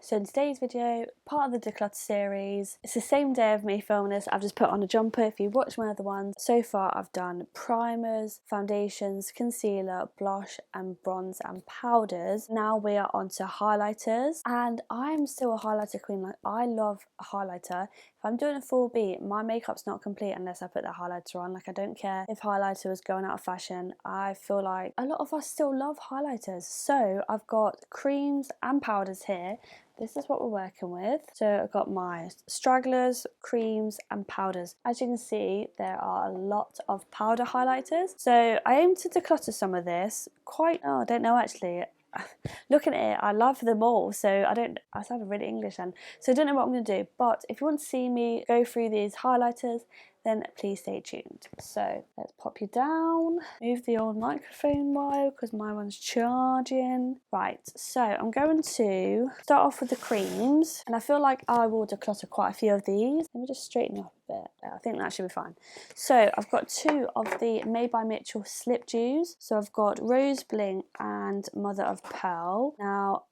So in today's video, part of the Declutter series, it's the same day of me filming this. I've just put on a jumper. If you watch my other ones, so far I've done primers, foundations, concealer, blush and bronze and powders. Now we are on to highlighters, and I'm still a highlighter queen. Like, I love a highlighter. If I'm doing a full beat, my makeup's not complete unless I put that highlighter on. Like, I don't care if highlighter was going out of fashion. I feel like a lot of us still love highlighters. So I've got creams and powders here. This is what we're working with. So I've got my stragglers, creams and powders. As you can see, there are a lot of powder highlighters. So I aim to declutter some of this. I don't know actually. Looking at it, I love them all. So I sounded really English then. So I don't know what I'm going to do. But if you want to see me go through these highlighters, then please stay tuned. So let's pop you down, move the old microphone wire because my one's charging. Right, so I'm going to start off with the creams, and I feel like I will declutter quite a few of these. Let me just straighten up a bit. I think that should be fine. So I've got two of the Made by Mitchell Slip Dews. So I've got Rose Bling and Mother of Pearl. Now,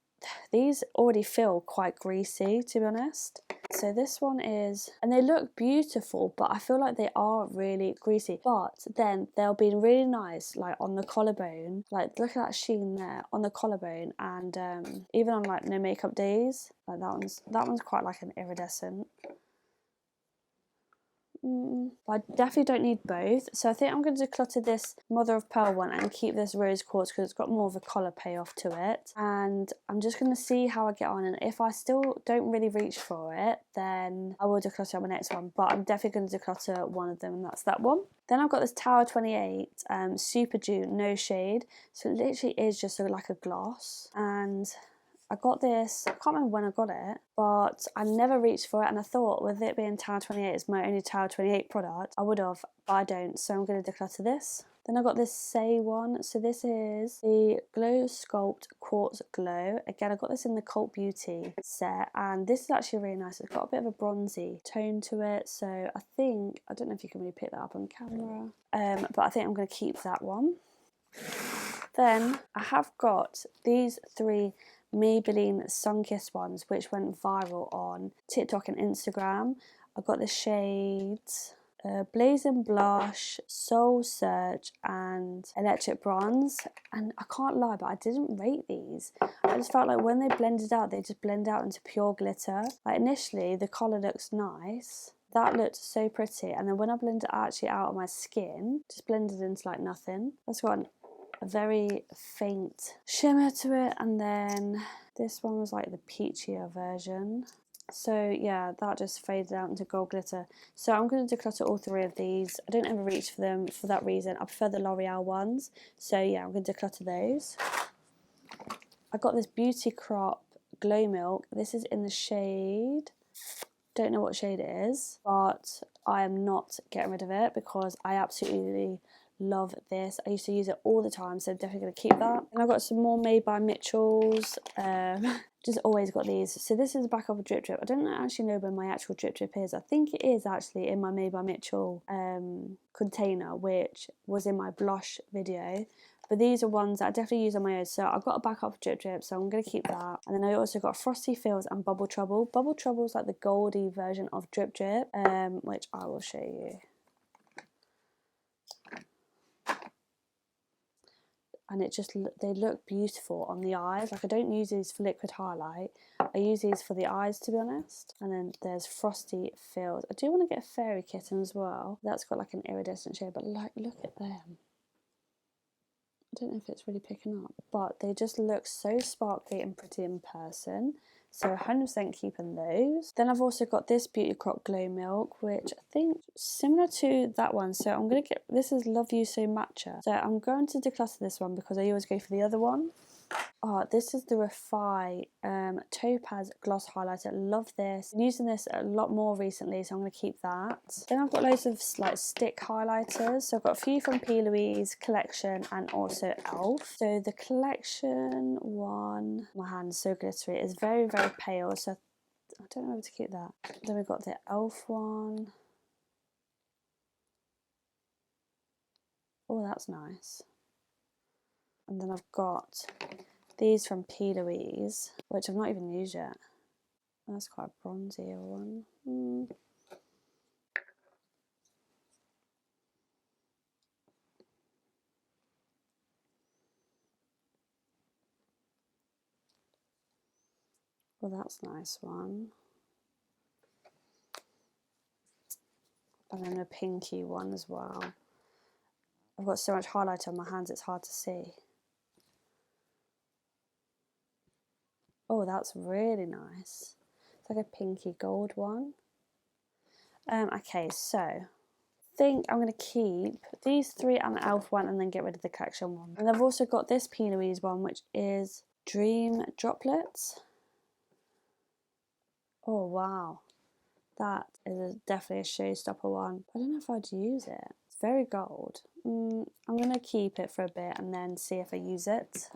these already feel quite greasy, to be honest. So this one is, and they look beautiful, but I feel like they are really greasy. But then they'll be really nice, like on the collarbone. Like, look at that sheen there on the collarbone, and even on like no makeup days. Like that one's quite like an iridescent. But I definitely don't need both, so I think I'm going to declutter this Mother of Pearl one and keep this Rose Quartz because it's got more of a colour payoff to it. And I'm just going to see how I get on, and if I still don't really reach for it, then I will declutter my next one. But I'm definitely going to declutter one of them, and that's that one. Then I've got this Tower 28 Super Dew No Shade, so it literally is just like a gloss. And I got this, I can't remember when I got it, but I never reached for it, and I thought with it being Tower 28 is my only Tower 28 product, I would have, but I don't, so I'm going to declutter this. Then I got this Say one, so this is the Glow Sculpt Quartz Glow. Again, I got this in the Cult Beauty set, and this is actually really nice. It's got a bit of a bronzy tone to it, so I don't know if you can really pick that up on camera, but I think I'm going to keep that one. Then I have got these three Maybelline Sunkissed ones, which went viral on TikTok and Instagram. I've got the shades Blazing Blush, Soul Search and Electric Bronze, and I can't lie, but I didn't rate these. I just felt like when they blended out, they just blend out into pure glitter. Like, initially the colour looks nice, that looked so pretty, and then when I blended it actually out on my skin, just blended into like nothing. That's got a very faint shimmer to it, and then this one was like the peachier version. So yeah, that just faded out into gold glitter. So I'm going to declutter all three of these. I don't ever reach for them for that reason. I prefer the L'Oreal ones. So yeah, I'm going to declutter those. I got this Beauty Crop Glow Milk. This is in the shade, don't know what shade it is, but I am not getting rid of it because I absolutely love this. I used to use it all the time, so I'm definitely going to keep that. And I've got some more Made by Mitchell's. Just always got these. So this is the back of a drip. I don't actually know where my actual drip is. I think it is actually in my Made by Mitchell container, which was in my blush video. But these are ones that I definitely use on my own. So I've got a backup drip, so I'm going to keep that. And then I also got Frosty Feels and Bubble Trouble. Bubble Trouble is like the goldy version of drip, which I will show you. And they look beautiful on the eyes. Like, I don't use these for liquid highlight. I use these for the eyes, to be honest. And then there's Frosty Feels. I do want to get a Fairy Kitten as well. That's got like an iridescent shade, but like, look at them. I don't know if it's really picking up, but they just look so sparkly and pretty in person. So 100% keeping those. Then I've also got this Beauty Crop Glow Milk, which I think is similar to that one. So I'm going to get, this is Love You So Matcha. So I'm going to declutter this one because I always go for the other one. Oh, this is the Refi Topaz Gloss Highlighter. Love this. I'm using this a lot more recently, so I'm going to keep that. Then I've got loads of like stick highlighters. So I've got a few from P. Louise collection and also e.l.f. So the collection one, my hand's so glittery. It's very, very pale, so I don't know where to keep that. Then we've got the e.l.f. one. Oh, that's nice. And then I've got these from P. Louise, which I've not even used yet. That's quite a bronzier one. Well, that's a nice one. And then a pinky one as well. I've got so much highlighter on my hands it's hard to see. Oh, that's really nice. It's like a pinky gold one. Okay, so I think I'm going to keep these 3 and the e.l.f. one and then get rid of the collection one. And I've also got this P. Louise one, which is Dream Droplets. Oh, wow. That is definitely a showstopper one. I don't know if I'd use it. It's very gold. I'm going to keep it for a bit and then see if I use it.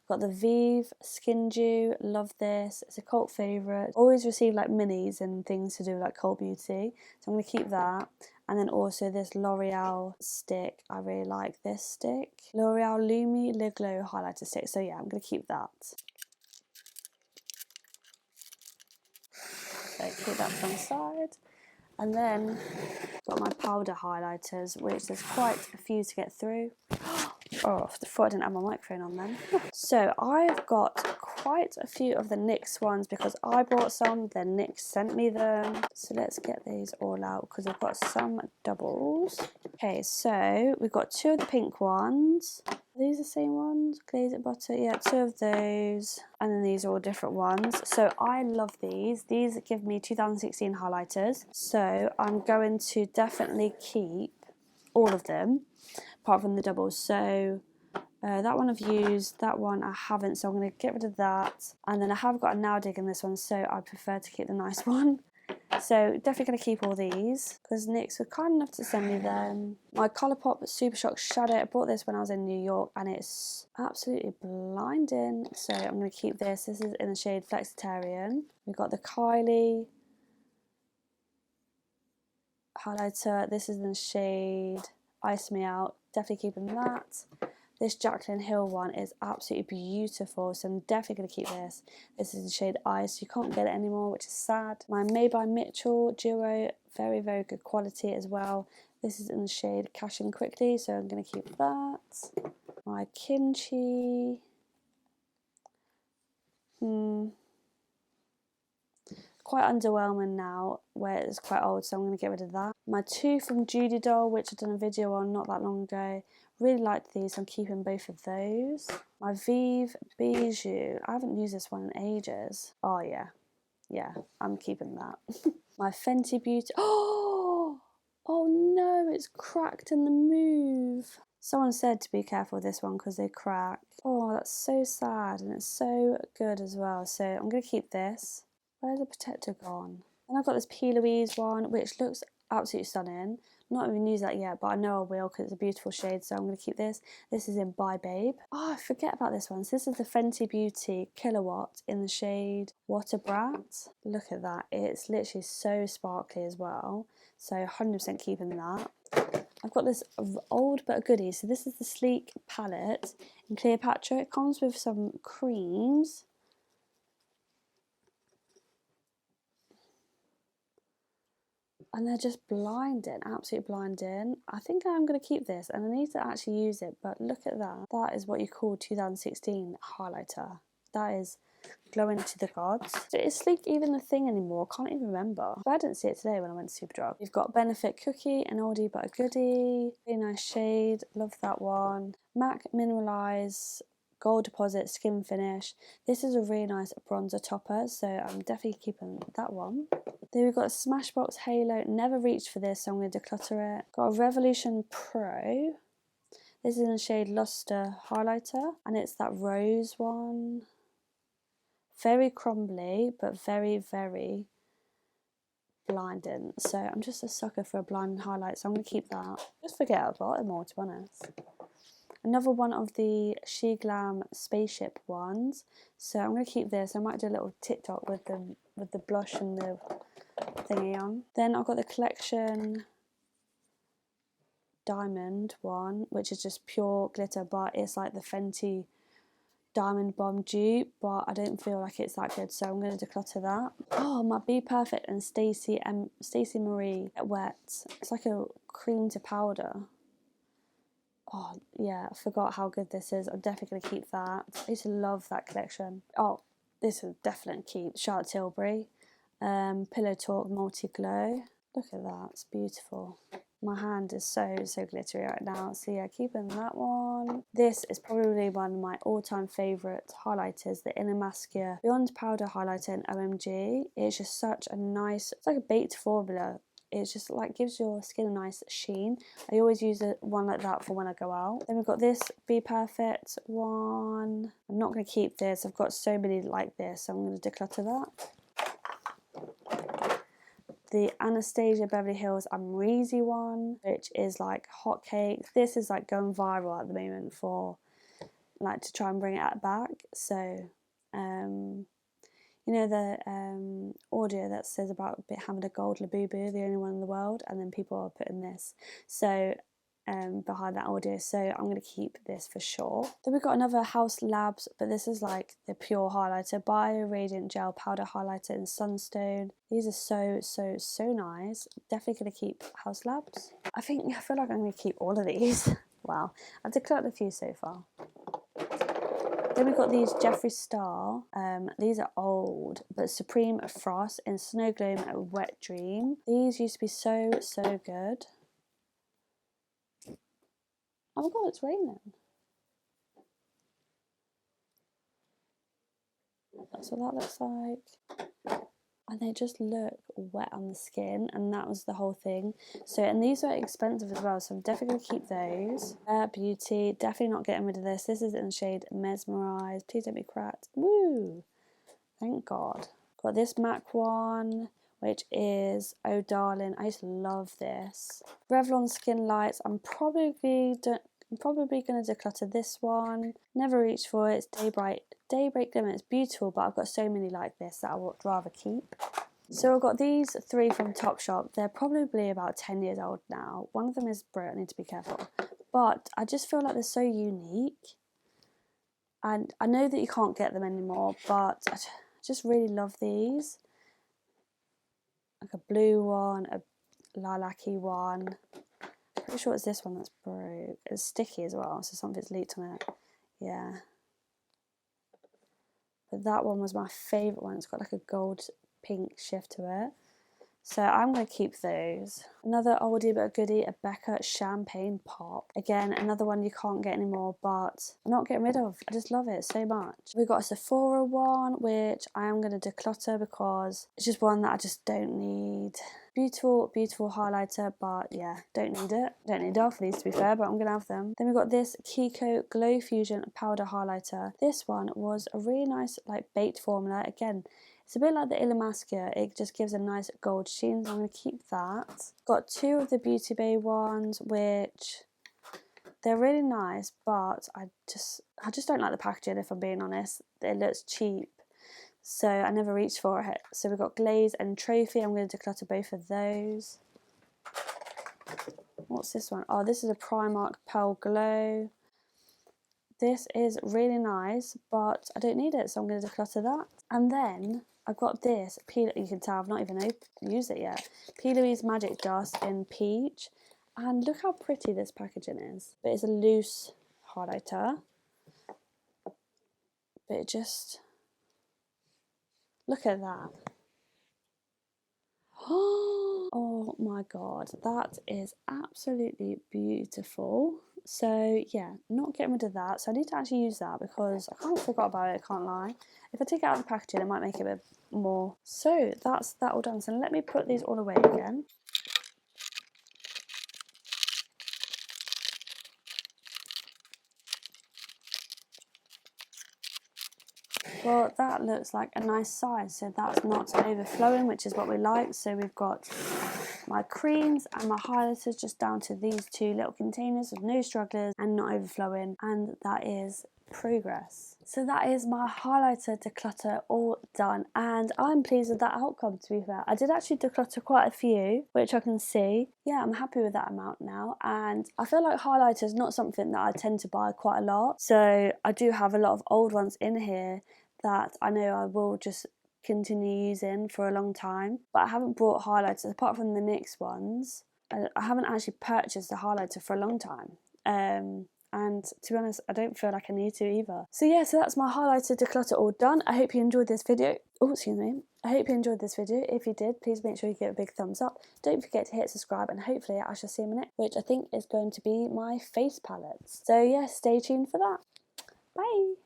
Got the Vive Skin Dew, love this. It's a cult favourite. Always receive like minis and things to do like cult beauty. So I'm going to keep that. And then also this L'Oreal stick. I really like this stick. L'Oreal Lumi Le Glow highlighter stick. So yeah, I'm going to keep that. So keep that to one side. And then got my powder highlighters, which there's quite a few to get through. Oh, I thought I didn't have my microphone on then. So I've got quite a few of the NYX ones because I bought some, then NYX sent me them. So let's get these all out because I've got some doubles. Okay, so we've got 2 of the pink ones. Are these the same ones? Glaze it butter, yeah, 2 of those. And then these are all different ones. So I love these. These give me 2016 highlighters. So I'm going to definitely keep all of them, apart from the doubles. So that one I've used, that one I haven't, so I'm going to get rid of that. And then I have got a nail dig in this one, so I prefer to keep the nice one. So definitely going to keep all these because NYX were kind enough to send me them. My Colourpop Super Shock Shadow, I bought this when I was in New York and it's absolutely blinding. So I'm going to keep this. This is in the shade Flexitarian. We've got the Kylie highlighter. This is in the shade Ice Me Out. Definitely keeping that. This Jaclyn Hill one is absolutely beautiful, so I'm definitely going to keep this. This is the shade Ice. You can't get it anymore, which is sad. My Made by Mitchell Duo, very, very good quality as well. This is in the shade Cash In Quickly, so I'm going to keep that. My Kimchi. Quite underwhelming now, where it's quite old, so I'm going to get rid of that. My 2 from Judy Doll, which I've done a video on not that long ago. Really liked these, so I'm keeping both of those. My Vive Bijou, I haven't used this one in ages. Oh yeah, I'm keeping that. My Fenty Beauty, oh no, it's cracked in the move. Someone said to be careful with this one because they crack. Oh, that's so sad, and it's so good as well, so I'm going to keep this. Where's the protector gone? Then I've got this P. Louise one, which looks absolutely stunning. Not even used that yet, but I know I will because it's a beautiful shade, so I'm going to keep this. This is in Bye Babe. Oh, I forget about this one. So this is the Fenty Beauty Kilowatt in the shade What a Brat. Look at that. It's literally so sparkly as well. So 100% keeping that. I've got this old but a goodie. So this is the Sleek palette in Cleopatra. It comes with some creams. And they're just blinding, absolutely blinding. I think I'm going to keep this and I need to actually use it, but look at that. That is what you call 2016 highlighter. That is glowing to the gods. So is Sleek even a thing anymore? I can't even remember. But I didn't see it today when I went to Superdrug. You've got Benefit Cookie, an oldie but a goodie. Really nice shade, love that one. MAC Mineralize Gold Deposit Skin Finish. This is a really nice bronzer topper, so I'm definitely keeping that one. Then we've got a Smashbox Halo. Never reached for this, so I'm going to declutter it. Got a Revolution Pro. This is in the shade Luster Highlighter, and it's that rose one. Very crumbly, but very, very blinding. So I'm just a sucker for a blinding highlight, so I'm going to keep that. Just forget about it more, to be honest. Another one of the She Glam Spaceship ones. So I'm going to keep this. I might do a little TikTok with the blush and the thingy on. Then I've got the Collection Diamond one, which is just pure glitter, but it's like the Fenty Diamond Bomb dupe, but I don't feel like it's that good, so I'm going to declutter that. Oh, my Be Perfect and Stacey Marie Get Wet. It's like a cream to powder. Oh yeah, I forgot how good this is. I'm definitely going to keep that. I used to love that collection. Oh, this is definitely keep. Charlotte Tilbury. Pillow Talk Multi Glow. Look at that, it's beautiful. My hand is so glittery right now. So yeah, keeping that one. This is probably one of my all-time favourite highlighters, the Inner Mascara Beyond Powder Highlighter in OMG. It's just such a nice, it's like a baked formula. It's just like gives your skin a nice sheen. I always use one like that for when I go out. Then we've got this Be Perfect one. I'm not going to keep this. I've got so many like this, so I'm going to declutter that. The Anastasia Beverly Hills Amrezy one, which is like hotcakes. This is like going viral at the moment for like to try and bring it back. So, you know the audio that says about having a gold Labubu, the only one in the world, and then people are putting this. So behind that audio, so I'm going to keep this for sure. Then we've got another House Labs, but this is like the pure highlighter, Bio Radiant Gel Powder Highlighter in Sunstone. These are so nice. Definitely going to keep House Labs. I feel like I'm going to keep all of these. Wow, I've declared a few so far. Then we've got these Jeffree Star. These are old, but Supreme Frost in Snow Gloam Wet Dream. These used to be so good. Oh my god, it's raining. That's what that looks like. And they just look wet on the skin, and that was the whole thing. So, and these are expensive as well, so I'm definitely going to keep those. Beauty, definitely not getting rid of this. This is in the shade Mesmerise. Please don't be cracked. Woo! Thank God. Got this MAC one, which is Oh Darling. I used to love this. Revlon Skin Lights. I'm probably going to declutter this one. Never reached for it. It's Daybreak Glimmer. It's beautiful, but I've got so many like this that I would rather keep. So I've got these three from Topshop. They're probably about 10 years old now. One of them is brick. I need to be careful. But I just feel like they're so unique. And I know that you can't get them anymore, but I just really love these. Like a blue one, a lilac-y one. Pretty sure it's this one that's broke. It's sticky as well, so something's leaked on it. Yeah. But that one was my favourite one. It's got like a gold pink shift to it. So I'm going to keep those. Another oldie but a goodie, a Becca Champagne Pop. Again, another one you can't get anymore, but I'm not getting rid of. I just love it so much. We've got a Sephora one, which I am going to declutter because it's just one that I just don't need. Beautiful highlighter, but yeah, don't need it. Don't need all of these to be fair, but I'm going to have them. Then we've got this Kiko Glow Fusion Powder Highlighter. This one was a really nice like baked formula. Again, it's a bit like the Inner Mascara, it just gives a nice gold sheen, so I'm going to keep that. Got two of the Beauty Bay ones, which they're really nice, but I just don't like the packaging, if I'm being honest. It looks cheap, so I never reached for it. So we've got Glaze and Trophy. I'm going to declutter both of those. What's this one? Oh, this is a Primark Pearl Glow. This is really nice, but I don't need it, so I'm going to declutter that. And then I've got this, you can tell I've not even used it yet. P. Louise Magic Dust in Peach. And look how pretty this packaging is. But it's a loose highlighter. But it just... look at that. Oh my god, that is absolutely beautiful. So yeah, not getting rid of that. So I need to actually use that because I kind of forgot about it, I can't lie. If I take it out of the packaging, it might make it a bit more. So that's that all done. So let me put these all away again. Well, that looks like a nice size, so that's not overflowing, which is what we like. So we've got my creams and my highlighters just down to these 2 little containers with no strugglers and not overflowing, and that is progress. So that is my highlighter declutter all done, and I'm pleased with that outcome, to be fair. I did actually declutter quite a few, which I can see. Yeah, I'm happy with that amount now, and I feel like highlighter is not something that I tend to buy quite a lot, so I do have a lot of old ones in here that I know I will just continue using for a long time, but I haven't bought highlighters apart from the NYX ones. I haven't actually purchased a highlighter for a long time. And to be honest, I don't feel like I need to either. So yeah, so that's my highlighter declutter all done. I hope you enjoyed this video. Oh, excuse me. I hope you enjoyed this video. If you did, please make sure you give it a big thumbs up. Don't forget to hit subscribe, and hopefully I shall see you in a minute, which I think is going to be my face palettes. So yeah, stay tuned for that. Bye!